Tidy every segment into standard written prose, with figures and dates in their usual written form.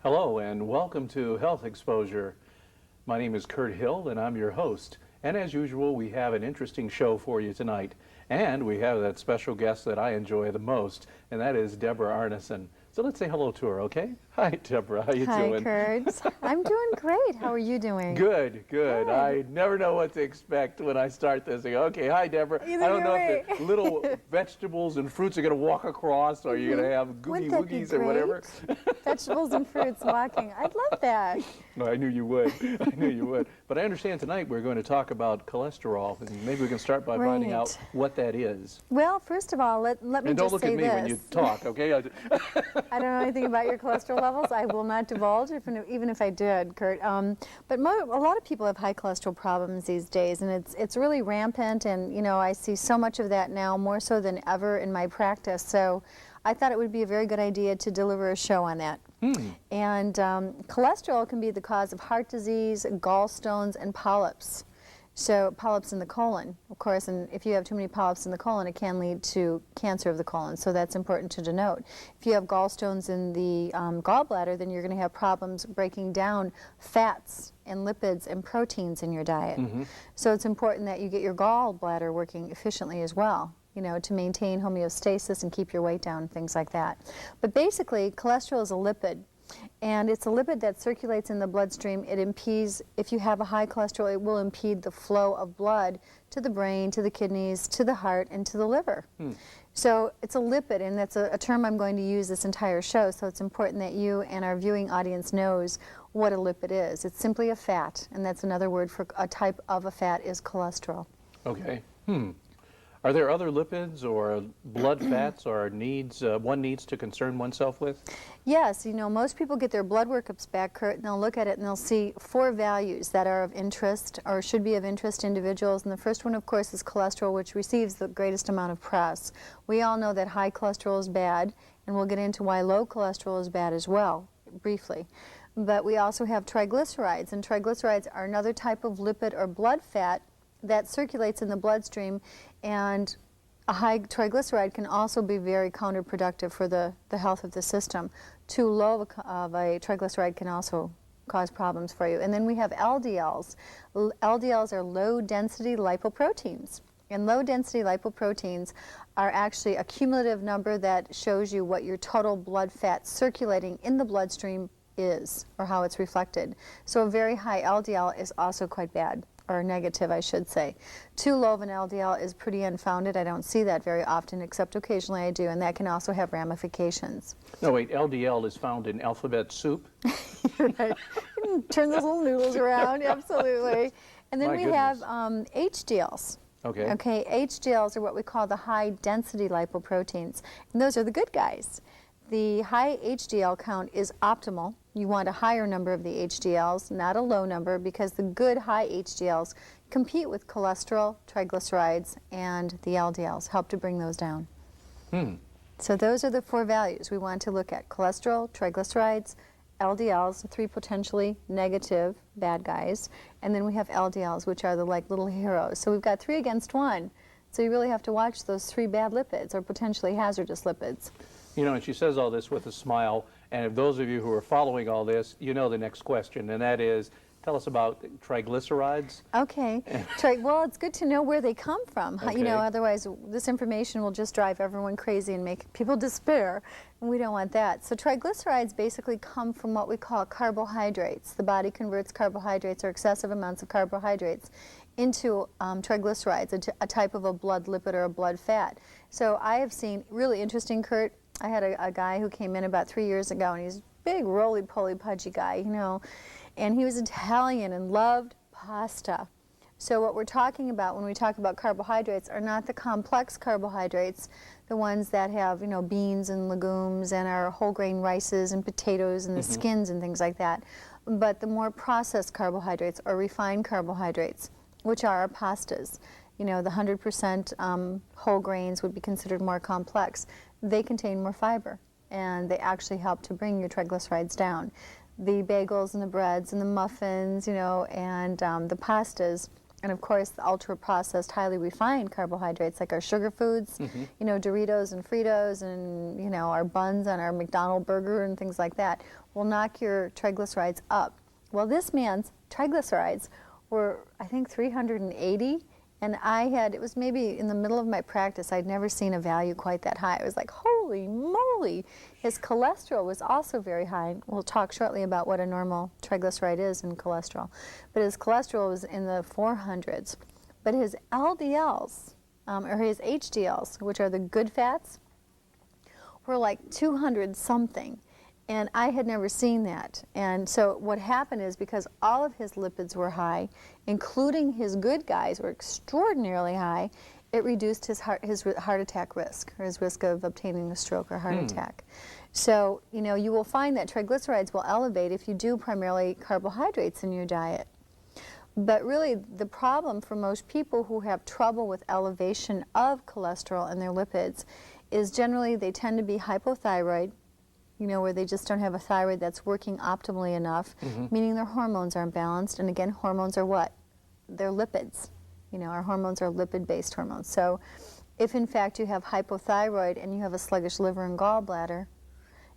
Hello and welcome to Health Exposure. My name is Kurt Hill and I'm your host. And as usual, we have an interesting show for you tonight. And we have that special guest that I enjoy the most, and that is Deborah Arneson. So let's say hello to her, okay? Hi, Deborah. How you doing? Hi, Kurt. I'm doing great. How are you doing? Good, good. I never know what to expect when I start this. I go, okay, hi, Deborah. I don't know if the little vegetables and fruits are going to walk across, or you're going to have googie woogies or whatever. Vegetables and fruits walking. I'd love that. No, I knew you would. I knew you would. But I understand tonight we're going to talk about cholesterol, and maybe we can start by finding out what that is. Well, first of all, let me just say this. And don't look at me when you talk, okay? I don't know anything about your cholesterol levels. I will not divulge, even if I did, Kurt. But a lot of people have high cholesterol problems these days, and it's really rampant, and you know, I see so much of that now, more so than ever in my practice. So I thought it would be a very good idea to deliver a show on that. And cholesterol can be the cause of heart disease, gallstones, and polyps. So polyps in the colon, of course, and if you have too many polyps in the colon, it can lead to cancer of the colon, so that's important to denote. If you have gallstones in the gallbladder, then you're going to have problems breaking down fats and lipids and proteins in your diet. So it's important that you get your gallbladder working efficiently as well, you know, to maintain homeostasis and keep your weight down and things like that. But basically, cholesterol is a lipid. And it's a lipid that circulates in the bloodstream. It impedes, if you have a high cholesterol, it will impede the flow of blood to the brain, to the kidneys, to the heart, and to the liver. So it's a lipid, and that's a term I'm going to use this entire show, so it's important that you and our viewing audience knows what a lipid is. It's simply a fat, and that's another word for a type of a fat is cholesterol. Okay. Are there other lipids or blood fats or one needs to concern oneself with? Yes, you know, most people get their blood workups back, Kurt, and they'll look at it and they'll see 4 values that are of interest or should be of interest to individuals. And the first one, of course, is cholesterol, which receives the greatest amount of press. We all know that high cholesterol is bad, and we'll get into why low cholesterol is bad as well, briefly. But we also have triglycerides, and triglycerides are another type of lipid or blood fat that circulates in the bloodstream, and a high triglyceride can also be very counterproductive for the health of the system. Too low of a triglyceride can also cause problems for you. And then we have LDLs. LDLs are low-density lipoproteins. And low-density lipoproteins are actually a cumulative number that shows you what your total blood fat circulating in the bloodstream is, or how it's reflected. So a very high LDL is also quite bad, or negative, I should say. Too low of an LDL is pretty unfounded. I don't see that very often, except occasionally I do, and that can also have ramifications. No, wait, LDL is found in alphabet soup? Right. Turn those little noodles around, absolutely. And then we have HDLs. Okay. Okay, HDLs are what we call the high-density lipoproteins, and those are the good guys. The high HDL count is optimal. You want a higher number of the HDLs, not a low number, because the good high HDLs compete with cholesterol, triglycerides, and the LDLs, help to bring those down. So those are the 4 values we want to look at: cholesterol, triglycerides, LDLs, the 3 potentially negative bad guys, and then we have LDLs, which are the like little heroes. So we've got 3 against 1. So you really have to watch those 3 bad lipids, or potentially hazardous lipids. You know, and she says all this with a smile, and if those of you who are following all this, you know the next question, and that is, tell us about triglycerides. Okay. Well, it's good to know where they come from. Okay. You know, otherwise this information will just drive everyone crazy and make people despair, and we don't want that. So triglycerides basically come from what we call carbohydrates. The body converts carbohydrates, or excessive amounts of carbohydrates, into triglycerides, a type of a blood lipid or a blood fat. So I have seen, really interesting, Kurt, I had a guy who came in about 3 years ago, and he's a big, roly-poly, pudgy guy, you know, and he was Italian and loved pasta. So what we're talking about when we talk about carbohydrates are not the complex carbohydrates, the ones that have, you know, beans and legumes and our whole grain rices and potatoes and the skins and things like that, but the more processed carbohydrates or refined carbohydrates, which are our pastas. You know, the 100% whole grains would be considered more complex. They contain more fiber, and they actually help to bring your triglycerides down. The bagels and the breads and the muffins, you know, and the pastas And of course, the ultra-processed, highly refined carbohydrates like our sugar foods, you know, Doritos and Fritos and, you know, our buns on our McDonald's burger and things like that will knock your triglycerides up. Well, this man's triglycerides were, I think, 380. And it was maybe in the middle of my practice, I'd never seen a value quite that high. I was like, holy moly. His cholesterol was also very high. We'll talk shortly about what a normal triglyceride is in cholesterol. But his cholesterol was in the 400s. But his LDLs, or his HDLs, which are the good fats, were like 200 something. And I had never seen that. And so what happened is, because all of his lipids were high, including his good guys were extraordinarily high, it reduced his heart attack risk, or his risk of obtaining a stroke or heart attack. So, you know, you will find that triglycerides will elevate if you do primarily carbohydrates in your diet. But really, the problem for most people who have trouble with elevation of cholesterol and their lipids is generally they tend to be hypothyroid, you know, where they just don't have a thyroid that's working optimally enough, meaning their hormones aren't balanced. And again, hormones are what? They're lipids. You know, our hormones are lipid-based hormones. So if in fact you have hypothyroid and you have a sluggish liver and gallbladder,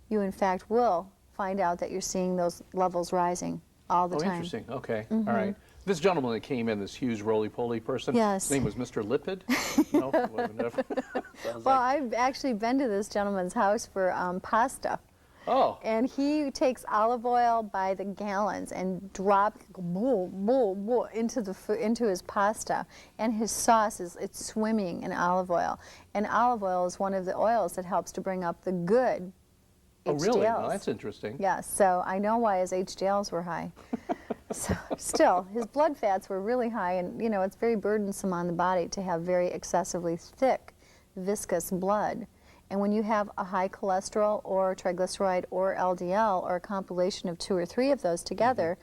you in fact will find out that you're seeing those levels rising all the time. Oh, interesting. Okay. All right. This gentleman that came in, this huge roly-poly person, yes. his name was Mr. Lipid? No? Well, I've actually been to this gentleman's house for pasta. Oh. And he takes olive oil by the gallons and drops into his pasta, and his sauce it's swimming in olive oil. And olive oil is one of the oils that helps to bring up the good HDLs. Oh, really? Well, that's interesting. Yes, so I know why his HDLs were high. So still, his blood fats were really high, and you know, it's very burdensome on the body to have very excessively thick, viscous blood. And when you have a high cholesterol or triglyceride or LDL or a compilation of 2 or 3 of those together,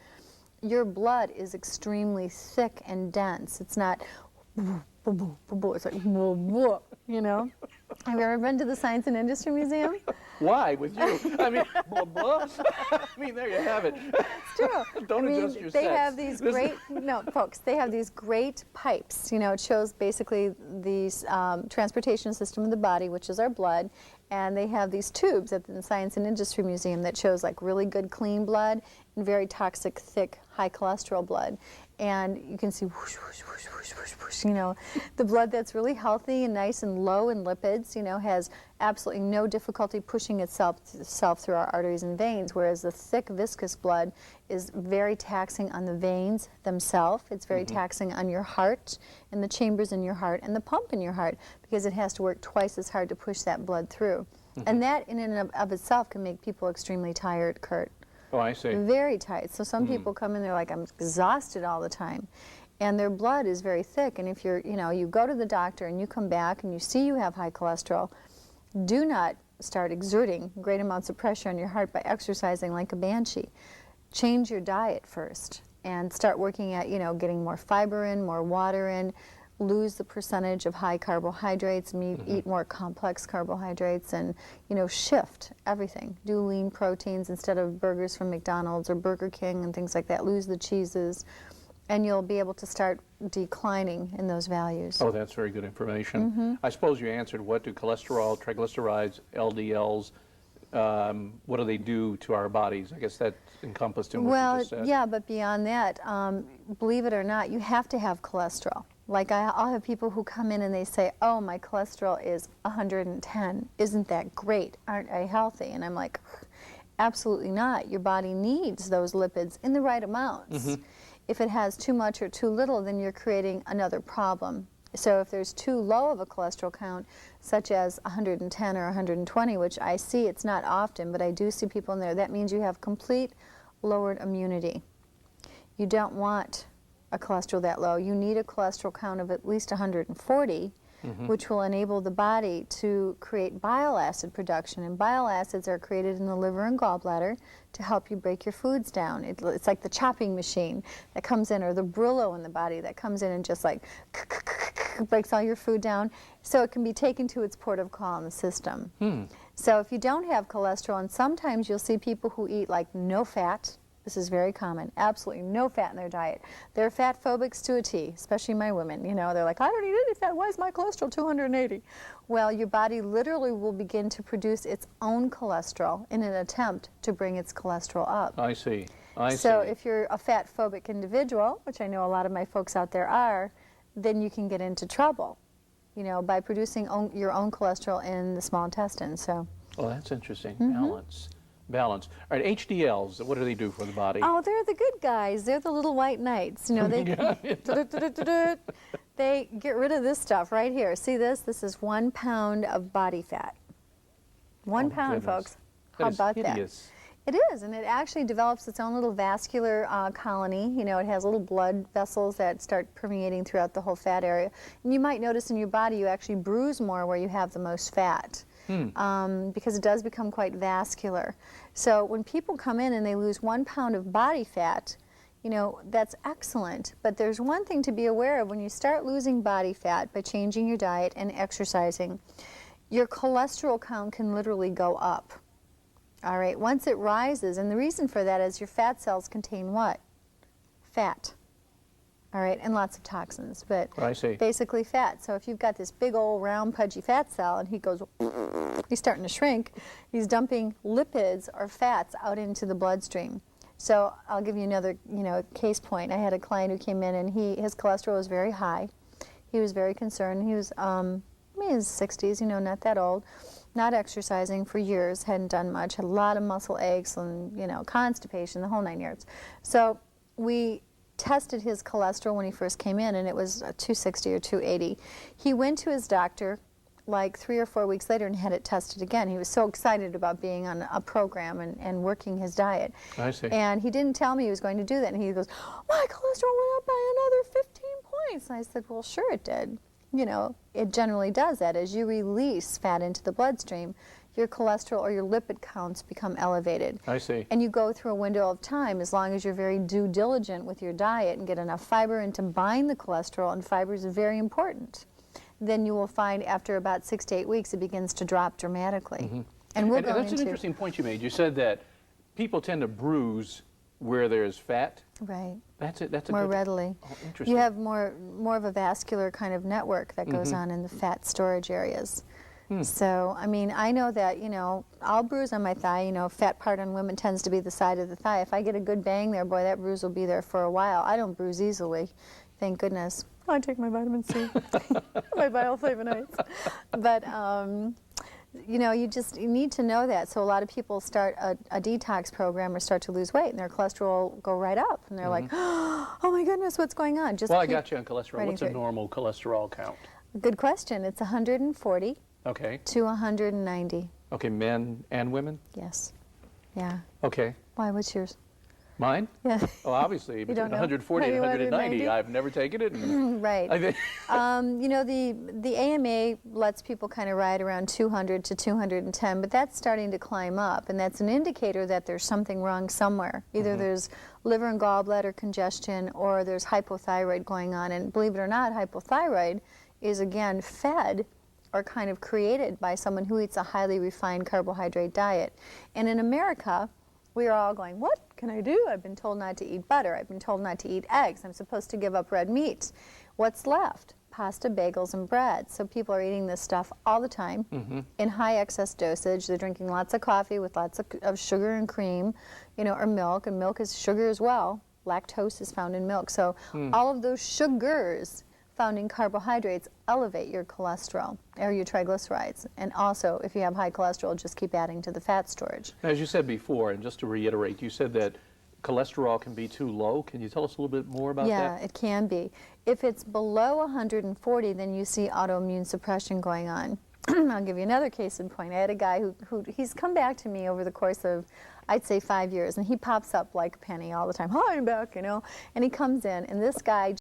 your blood is extremely thick and dense. It's not, it's like, you know. Have you ever been to the Science and Industry Museum? Why with you? I mean, blah, blah. I mean, there you have it. It's true. Don't adjust your They sets. have these great, no, folks, they have these great pipes. You know, it shows basically these transportation system of the body, which is our blood, and they have these tubes at the Science and Industry Museum that shows like really good clean blood and very toxic, thick, high cholesterol blood. And you can see whoosh, whoosh, whoosh, whoosh, whoosh, whoosh, you know, the blood that's really healthy and nice and low in lipids, you know, has absolutely no difficulty pushing itself through our arteries and veins, whereas the thick, viscous blood is very taxing on the veins themselves. It's very taxing on your heart and the chambers in your heart and the pump in your heart, because it has to work twice as hard to push that blood through. And that in and of itself can make people extremely tired, Kurt. Oh, I see. Very tight. So some people come in, they're like, I'm exhausted all the time. And their blood is very thick. And if you're, you know, you go to the doctor and you come back and you see you have high cholesterol, do not start exerting great amounts of pressure on your heart by exercising like a banshee. Change your diet first and start working at, you know, getting more fiber in, more water in, lose the percentage of high carbohydrates, eat more complex carbohydrates, and, you know, shift everything. Do lean proteins instead of burgers from McDonald's or Burger King and things like that. Lose the cheeses, and you'll be able to start declining in those values. Oh, that's very good information. I suppose you answered, what do cholesterol, triglycerides, LDLs, what do they do to our bodies? I guess that's encompassed in what you just said. Well, yeah, but beyond that, believe it or not, you have to have cholesterol. Like I'll have people who come in and they say, oh, my cholesterol is 110. Isn't that great? Aren't I healthy? And I'm like, absolutely not. Your body needs those lipids in the right amounts. If it has too much or too little, then you're creating another problem. So if there's too low of a cholesterol count, such as 110 or 120, which I see, it's not often, but I do see people in there, that means you have complete lowered immunity. You don't want a cholesterol that low. You need a cholesterol count of at least 140, which will enable the body to create bile acid production. And bile acids are created in the liver and gallbladder to help you break your foods down. It's like the chopping machine that comes in, or the Brillo in the body that comes in and just like breaks all your food down, so it can be taken to its port of call in the system. So if you don't have cholesterol, and sometimes you'll see people who eat like no fat, This is very common. Absolutely no fat in their diet. They're fat phobics to a T, especially my women. You know, they're like, I don't eat any fat. Why is my cholesterol 280? Well, your body literally will begin to produce its own cholesterol in an attempt to bring its cholesterol up. I see. So if you're a fat phobic individual, which I know a lot of my folks out there are, then you can get into trouble, you know, by producing your own cholesterol in the small intestine. So. Well, that's interesting. Balance. All right, HDLs, what do they do for the body? Oh, they're the good guys. They're the little white knights. You know, they they get rid of this stuff right here. See this? This is 1 pound of body fat. 1 pound, folks. How about that? It is, and it actually develops its own little vascular colony. You know, it has little blood vessels that start permeating throughout the whole fat area. And you might notice in your body you actually bruise more where you have the most fat. Because it does become quite vascular. So when people come in and they lose 1 pound of body fat, you know, that's excellent. But there's one thing to be aware of. When you start losing body fat by changing your diet and exercising, your cholesterol count can literally go up. All right, once it rises, and the reason for that is your fat cells contain what? Fat. All right, and lots of toxins, but basically fat. So if you've got this big old round pudgy fat cell and he goes, he's starting to shrink, he's dumping lipids or fats out into the bloodstream. So I'll give you another, you know, case point. I had a client who came in and his cholesterol was very high. He was very concerned. He was in his 60s, you know, not that old, not exercising for years, hadn't done much, had a lot of muscle aches and, you know, constipation, the whole 9 yards. So we tested his cholesterol when he first came in, and it was 260 or 280. He went to his doctor like 3 or 4 weeks later and had it tested again. He was so excited about being on a program and working his diet. I see. And he didn't tell me he was going to do that. And he goes, my cholesterol went up by another 15 points. And I said, well, sure it did. You know, it generally does that. As you release fat into the bloodstream, your cholesterol or your lipid counts become elevated. I see. And you go through a window of time, as long as you're very due diligent with your diet and get enough fiber in to bind the cholesterol, and fiber is very important, then you will find after about 6 to 8 weeks it begins to drop dramatically. And we'll go that's an interesting point you made. You said that people tend to bruise where there's fat. Right. That's it. That's a more good, readily. Oh, interesting. You have more of a vascular kind of network that goes on in the fat storage areas. So, I mean, I know that, you know, I'll bruise on my thigh. You know, fat part on women tends to be the side of the thigh. If I get a good bang there, boy, that bruise will be there for a while. I don't bruise easily, thank goodness. I take my vitamin C, my bioflavonoids. But, you know, you need to know that. So a lot of people start a detox program or start to lose weight, and their cholesterol will go right up. And they're like, oh my goodness, what's going on? Well, I got you on cholesterol. What's a normal cholesterol count? Good question. It's 140 to 190. Okay, men and women? Yes. Yeah. Okay. Why, what's yours? Mine? Yeah. Oh, obviously, between don't know? 140 and Maybe 190. I've never taken it. And right. You know, the AMA lets people kind of ride around 200 to 210, but that's starting to climb up, and that's an indicator that there's something wrong somewhere. Either there's liver and gallbladder congestion, or there's hypothyroid going on. And believe it or not, hypothyroid is, again, fed or kind of created by someone who eats a highly refined carbohydrate diet. And in America, we are all going, what can I do? I've been told not to eat butter. I've been told not to eat eggs. I'm supposed to give up red meat. What's left? Pasta, bagels, and bread. So people are eating this stuff all the time in high excess dosage. They're drinking lots of coffee with lots of sugar and cream, you know, or milk, and milk is sugar as well. Lactose is found in milk. So all of those sugars found in carbohydrates elevate your cholesterol or your triglycerides. And also, if you have high cholesterol, just keep adding to the fat storage. As you said before, and just to reiterate, you said that cholesterol can be too low. Can you tell us a little bit more about that? Yeah, it can be. If it's below 140, then you see autoimmune suppression going on. I'll give you another case in point. I had a guy who he's come back to me over the course of, I'd say, 5 years, and he pops up like a penny all the time. Hi, I'm back, you know. And he comes in, and this guy